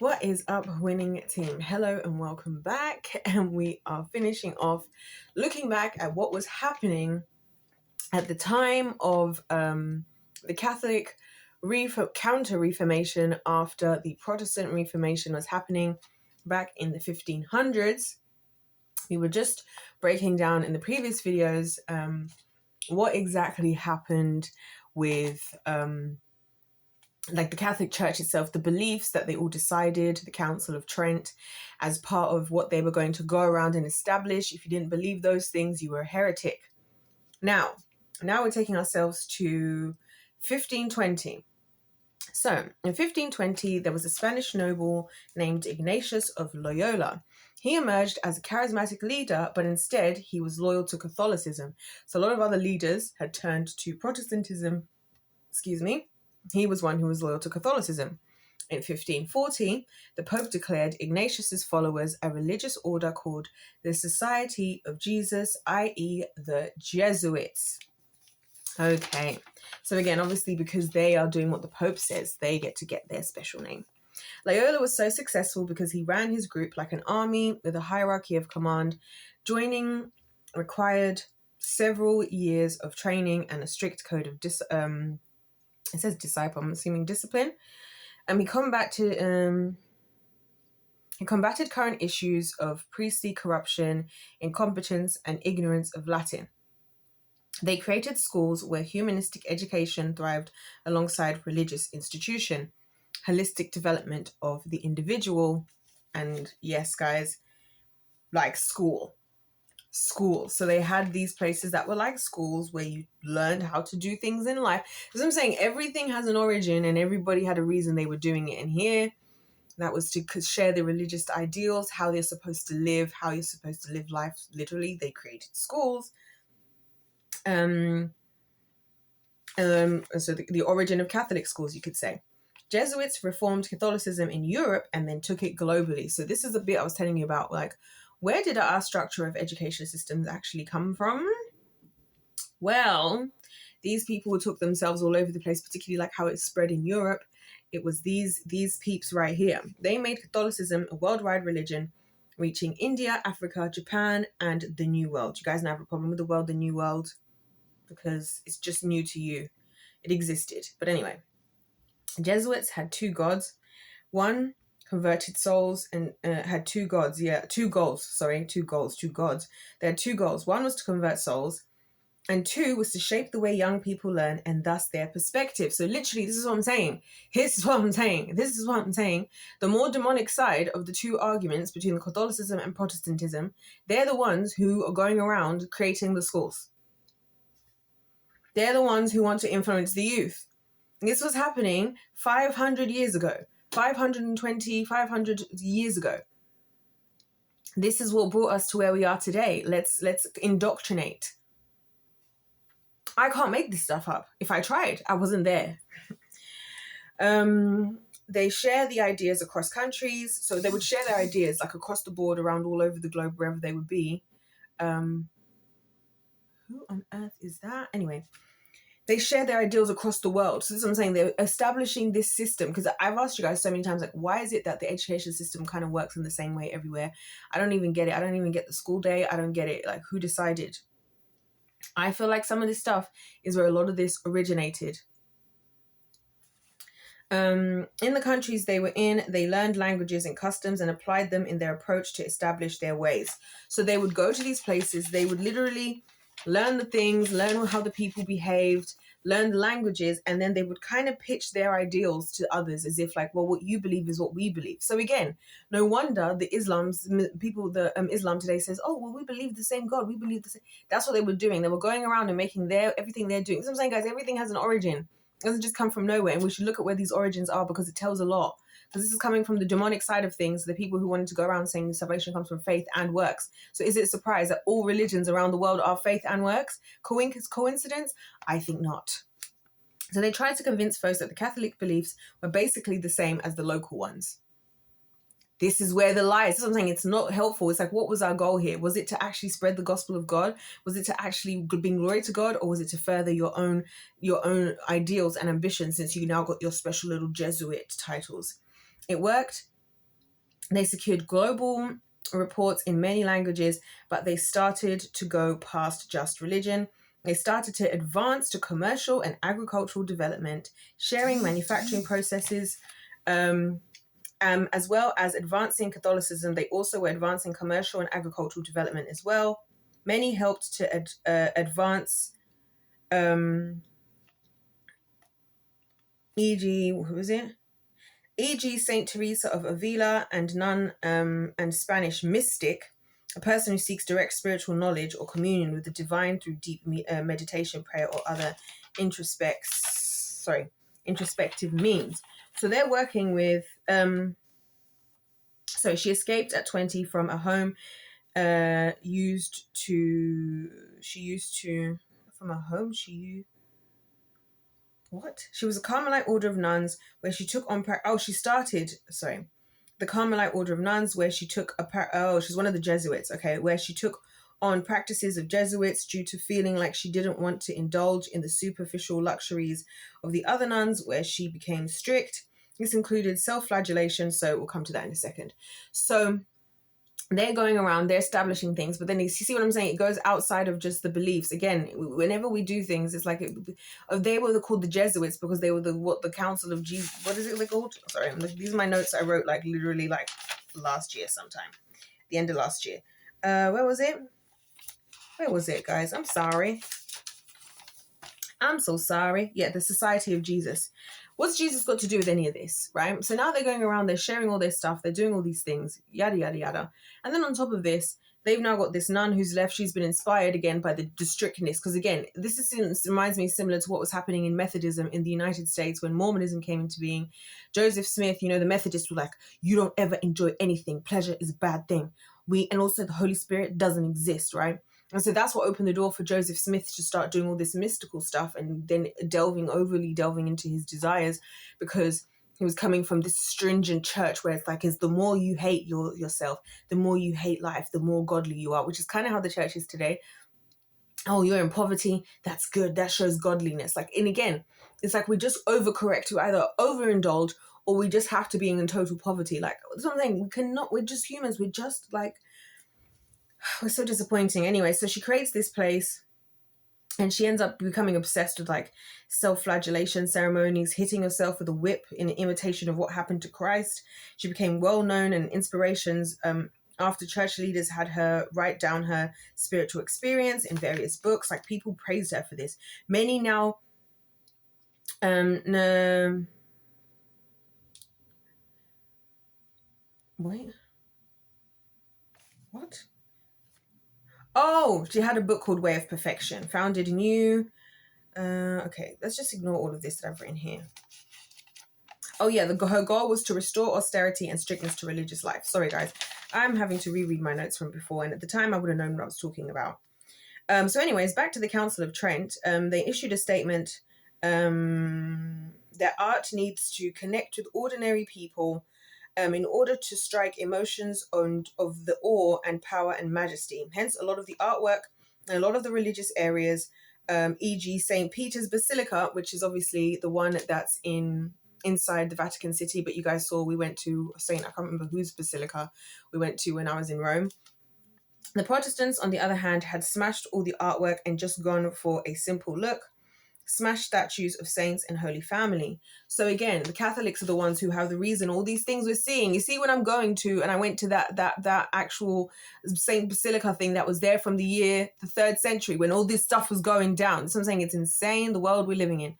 What is up, winning team? Hello and welcome back. And we are finishing off looking back at what was happening at the time of the Catholic counter-Reformation after the Protestant Reformation was happening back in the 1500s. We were just breaking down in the previous videos what exactly happened with the Catholic Church itself, the beliefs that they all decided, the Council of Trent, as part of what they were going to go around and establish. If you didn't believe those things, you were a heretic. Now we're taking ourselves to 1520. So in 1520, there was a Spanish noble named Ignatius of Loyola. He emerged as a charismatic leader, but instead he was loyal to Catholicism. So a lot of other leaders had turned to Protestantism. He was one who was loyal to Catholicism. In 1540, the Pope declared Ignatius's followers a religious order called the Society of Jesus, i.e. the Jesuits. Okay, so again, obviously because they are doing what the Pope says, they get to get their special name. Loyola was so successful because he ran his group like an army with a hierarchy of command. Joining required several years of training and a strict code of it says disciple, I'm assuming discipline. And he combated current issues of priestly corruption, incompetence, and ignorance of Latin. They created schools where humanistic education thrived alongside religious institution, holistic development of the individual, and yes, guys, like school. So they had these places that were like schools where you learned how to do things in life. As I'm saying, everything has an origin and everybody had a reason they were doing it. And here, that was to share the religious ideals, how they're supposed to live, how you're supposed to live life. Literally, they created schools. So the origin of Catholic schools, you could say. Jesuits reformed Catholicism in Europe and then took it globally. So this is a bit I was telling you about, like, where did our structure of education systems actually come from? Well, these people took themselves all over the place, particularly like how it spread in Europe. It was these peeps right here. They made Catholicism a worldwide religion, reaching India, Africa, Japan, and the New World. You guys don't have a problem with the world, the New World, because it's just new to you. It existed. But anyway, Jesuits had two gods. One converted souls and had two gods. They had two goals. One was to convert souls, and two was to shape the way young people learn and thus their perspective. So literally, this is what I'm saying. The more demonic side of the two arguments between Catholicism and Protestantism, they're the ones who are going around creating the schools. They're the ones who want to influence the youth. This was happening 500 years ago. 500 years ago. This is what brought us to where we are today. Let's indoctrinate. I can't make this stuff up. If I tried, I wasn't there. They share the ideas across countries. So they would share their ideas like across the board, around all over the globe, wherever they would be. Who on earth is that? Anyway. They share their ideals across the world. So this is what I'm saying. They're establishing this system, because I've asked you guys so many times, like, why is it that the education system kind of works in the same way everywhere? I don't even get it. I don't even get the school day. I don't get it. Like, who decided? I feel like some of this stuff is where a lot of this originated. In the countries they were in, they learned languages and customs and applied them in their approach to establish their ways. So they would go to these places. They would literally learn the things, learn how the people behaved, learn the languages, and then they would kind of pitch their ideals to others as if like, well, what you believe is what we believe. So again, no wonder Islam today says, oh, well, we believe the same God. We believe the same. That's what they were doing. They were going around and making everything they're doing. So I'm saying, guys, everything has an origin. It doesn't just come from nowhere. And we should look at where these origins are, because it tells a lot. Because this is coming from the demonic side of things, the people who wanted to go around saying salvation comes from faith and works. So is it a surprise that all religions around the world are faith and works? Coincidence? I think not. So they tried to convince folks that the Catholic beliefs were basically the same as the local ones. This is where the lies. That's what I'm saying. It's not helpful. It's like, what was our goal here? Was it to actually spread the gospel of God? Was it to actually bring glory to God? Or was it to further your own ideals and ambitions, since you now got your special little Jesuit titles? It worked. They secured global reports in many languages, but they started to go past just religion. They started to advance to commercial and agricultural development, sharing manufacturing processes, as well as advancing Catholicism. They also were advancing commercial and agricultural development as well. Many helped to advance, e.g., who was it? E.g., Saint Teresa of Avila, and nun and Spanish mystic, a person who seeks direct spiritual knowledge or communion with the divine through deep meditation, prayer, or other introspective means. So they're working with. So she escaped at 20 from a home She was a Carmelite order of nuns where she took on the Carmelite order of nuns where she took she's one of the Jesuits, okay, where she took on practices of Jesuits due to feeling like she didn't want to indulge in the superficial luxuries of the other nuns, where she became strict. This included self-flagellation, so we'll come to that in a second. So they're going around, they're establishing things, but then you see what I'm saying? It goes outside of just the beliefs. Again, whenever we do things, it's like they were called the Jesuits because they were the Council of Jesus. What is it called? Sorry, these are my notes I wrote literally last year sometime, the end of last year. Where was it, guys? I'm sorry. I'm so sorry. Yeah, the Society of Jesus. What's Jesus got to do with any of this, right? So now they're going around, they're sharing all their stuff, they're doing all these things, yada, yada, yada. And then on top of this, they've now got this nun who's left. She's been inspired again by the strictness. Because again, this reminds me similar to what was happening in Methodism in the United States when Mormonism came into being. Joseph Smith, the Methodists were like, you don't ever enjoy anything. Pleasure is a bad thing. And also the Holy Spirit doesn't exist, right? And so that's what opened the door for Joseph Smith to start doing all this mystical stuff and then overly delving into his desires, because he was coming from this stringent church where it's the more you hate yourself, the more you hate life, the more godly you are, which is kind of how the church is today. Oh, you're in poverty. That's good. That shows godliness. And again, it's we just overcorrect to either overindulge or we just have to be in total poverty. That's what I'm saying. We're just humans. We're just we're so disappointing. Anyway, so she creates this place and she ends up becoming obsessed with self-flagellation ceremonies, hitting herself with a whip in imitation of what happened to Christ. She became well known and inspirations after church leaders had her write down her spiritual experience in various books. People praised her for this. Many now What? Oh, she had a book called Way of Perfection, founded new. Okay, let's just ignore all of this that I've written here. Oh yeah, her goal was to restore austerity and strictness to religious life. Sorry guys, I'm having to reread my notes from before, and at the time I would have known what I was talking about. So anyways, back to the Council of Trent. They issued a statement that art needs to connect with ordinary people in order to strike emotions of the awe and power and majesty. Hence, a lot of the artwork and a lot of the religious areas, e.g. St. Peter's Basilica, which is obviously the one that's inside the Vatican City, but you guys saw we went to I can't remember whose basilica we went to when I was in Rome. The Protestants, on the other hand, had smashed all the artwork and just gone for a simple look. Smashed statues of saints and Holy Family. So again, the Catholics are the ones who have the reason all these things we're seeing. You see, when I'm going to, and I went to that actual Saint Basilica thing that was there from the 3rd century when all this stuff was going down. So I'm saying it's insane, the world we're living in.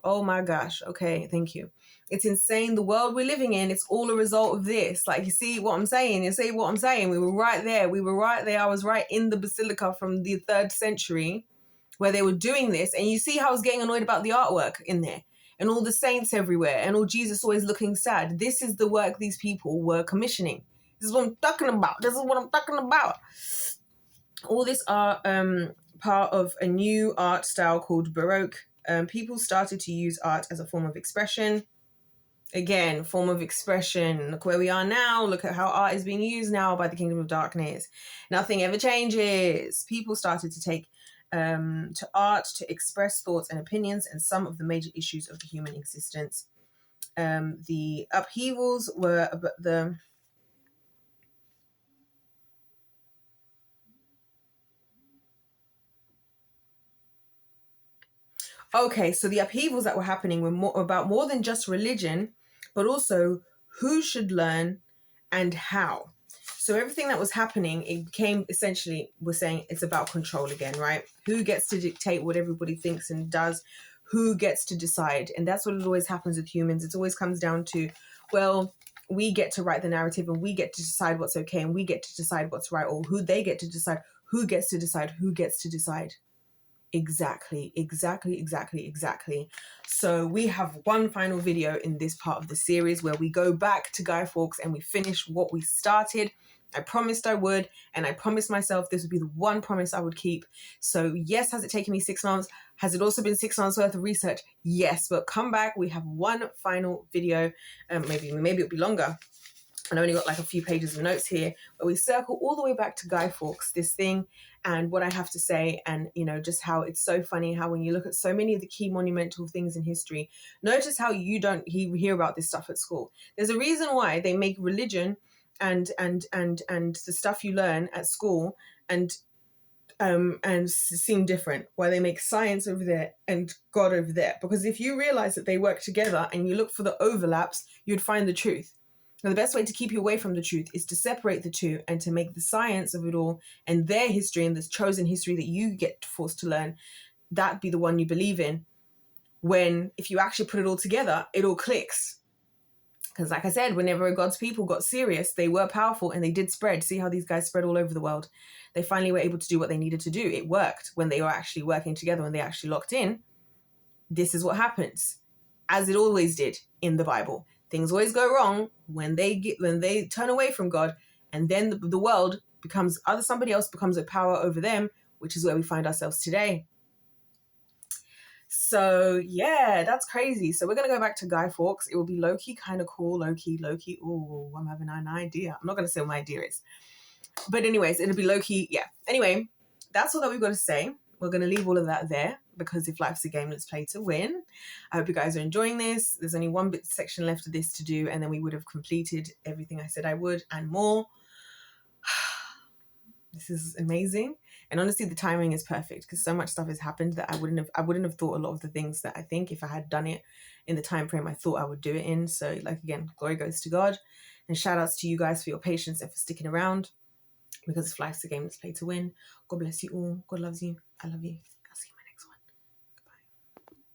Oh my gosh. Okay, thank you. It's insane, the world we're living in. It's all a result of this. You see what I'm saying? You see what I'm saying? We were right there. I was right in the Basilica from the 3rd century where they were doing this. And you see how I was getting annoyed about the artwork in there and all the saints everywhere and all Jesus always looking sad. This is the work these people were commissioning. This is what I'm talking about. All this are part of a new art style called Baroque. People started to use art as a form of expression. Again, form of expression. Look where we are now. Look at how art is being used now by the Kingdom of Darkness. Nothing ever changes. People started to take to art to express thoughts and opinions and some of the major issues of the human existence. The upheavals were Okay, so the upheavals that were happening were about more than just religion, but also who should learn and how. So everything that was happening, it became essentially, we're saying it's about control again, right? Who gets to dictate what everybody thinks and does? Who gets to decide? And that's what it always happens with humans. It always comes down to, well, we get to write the narrative and we get to decide what's okay and we get to decide what's right, or who they get to decide, who gets to decide, who gets to decide. Exactly. So we have one final video in this part of the series where we go back to Guy Fawkes and we finish what we started. I promised I would, and I promised myself this would be the one promise I would keep. So yes, has it taken me 6 months? Has it also been 6 months worth of research? Yes, but come back. We have one final video. Maybe it'll be longer. And I only got like a few pages of notes here, but we circle all the way back to Guy Fawkes, this thing, and what I have to say, and just how it's so funny how when you look at so many of the key monumental things in history, notice how you don't hear about this stuff at school. There's a reason why they make religion and the stuff you learn at school and seem different, why they make science over there and God over there. Because if you realize that they work together and you look for the overlaps, you'd find the truth. Now, the best way to keep you away from the truth is to separate the two and to make the science of it all and their history and this chosen history that you get forced to learn, that be the one you believe in. When, if you actually put it all together, it all clicks. Because like I said, whenever God's people got serious, they were powerful and they did spread. See how these guys spread all over the world. They finally were able to do what they needed to do. It worked when they were actually working together, when they actually locked in. This is what happens, as it always did in the Bible. Things always go wrong when they turn away from God, and then the world becomes somebody else becomes a power over them, which is where we find ourselves today. So yeah, that's crazy. So we're gonna go back to Guy Fawkes. It will be low-key kind of cool. Low-key. Oh, I'm having an idea. I'm not gonna say what my idea is, but anyways, it'll be low-key. Yeah. Anyway, that's all that we've got to say. We're going to leave all of that there because if life's a game, let's play to win. I hope you guys are enjoying this. There's only one bit section left of this to do, and then we would have completed everything I said I would and more. This is amazing. And honestly, the timing is perfect because so much stuff has happened that I wouldn't have thought a lot of the things that I think if I had done it in the time frame I thought I would do it in. So like, again, glory goes to God, and shout outs to you guys for your patience and for sticking around, because if life's a game, let's play to win. God bless you all. God loves you. I love you.